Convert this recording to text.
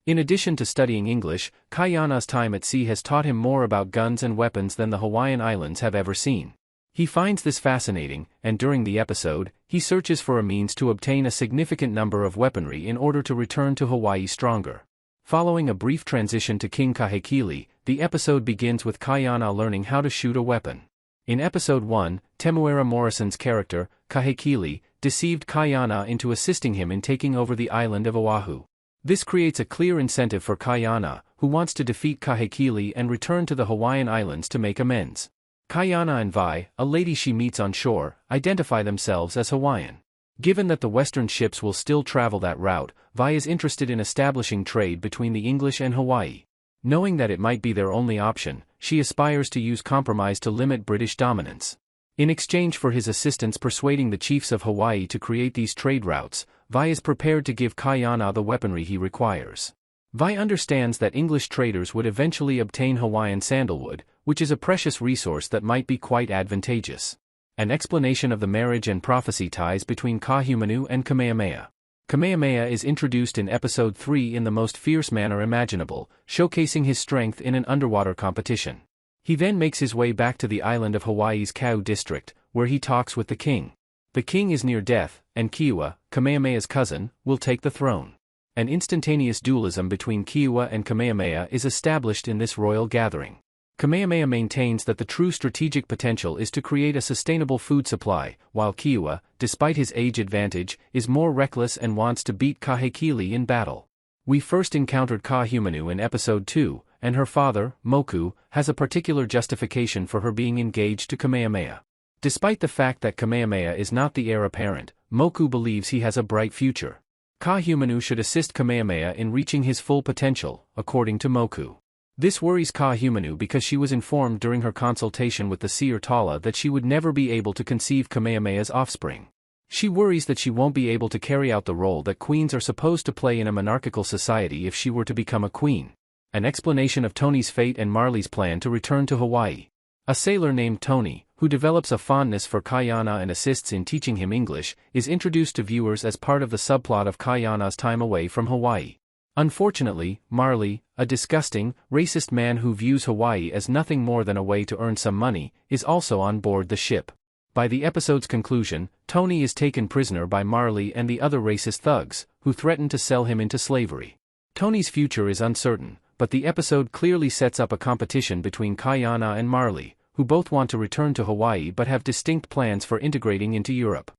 In addition to studying English, Ka'iana's time at sea has taught him more about guns and weapons than the Hawaiian Islands have ever seen. He finds this fascinating, and during the episode, he searches for a means to obtain a significant number of weaponry in order to return to Hawaii stronger. Following a brief transition to King Kahekili, the episode begins with Ka'iana learning how to shoot a weapon. In Episode 1, Temuera Morrison's character, Kahekili, deceived Ka'iana into assisting him in taking over the island of Oahu. This creates a clear incentive for Ka'iana, who wants to defeat Kahekili and return to the Hawaiian Islands to make amends. Ka'iana and Vi, a lady she meets on shore, identify themselves as Hawaiian. Given that the Western ships will still travel that route, Vi is interested in establishing trade between the English and Hawaii. Knowing that it might be their only option, she aspires to use compromise to limit British dominance. In exchange for his assistance persuading the chiefs of Hawaii to create these trade routes, Vi is prepared to give Ka'iana the weaponry he requires. Vi understands that English traders would eventually obtain Hawaiian sandalwood, which is a precious resource that might be quite advantageous. An explanation of the marriage and prophecy ties between Kahumanu and Kamehameha. Kamehameha is introduced in Episode 3 in the most fierce manner imaginable, showcasing his strength in an underwater competition. He then makes his way back to the island of Hawaii's Kau district, where he talks with the king. The king is near death, and Kiua, Kamehameha's cousin, will take the throne. An instantaneous dualism between Kiua and Kamehameha is established in this royal gathering. Kamehameha maintains that the true strategic potential is to create a sustainable food supply, while Kiua, despite his age advantage, is more reckless and wants to beat Kahekili in battle. We first encountered Kahumanu in Episode 2, and her father, Moku, has a particular justification for her being engaged to Kamehameha. Despite the fact that Kamehameha is not the heir apparent, Moku believes he has a bright future. Kahumanu should assist Kamehameha in reaching his full potential, according to Moku. This worries Kahumanu because she was informed during her consultation with the seer Tala that she would never be able to conceive Kamehameha's offspring. She worries that she won't be able to carry out the role that queens are supposed to play in a monarchical society if she were to become a queen. An explanation of Tony's fate and Marley's plan to return to Hawaii. A sailor named Tony, who develops a fondness for Ka'iana and assists in teaching him English, is introduced to viewers as part of the subplot of Ka'iana's time away from Hawaii. Unfortunately, Marley, a disgusting, racist man who views Hawaii as nothing more than a way to earn some money, is also on board the ship. By the episode's conclusion, Tony is taken prisoner by Marley and the other racist thugs, who threaten to sell him into slavery. Tony's future is uncertain, but the episode clearly sets up a competition between Ka'iana and Marley, who both want to return to Hawaii but have distinct plans for integrating into Europe.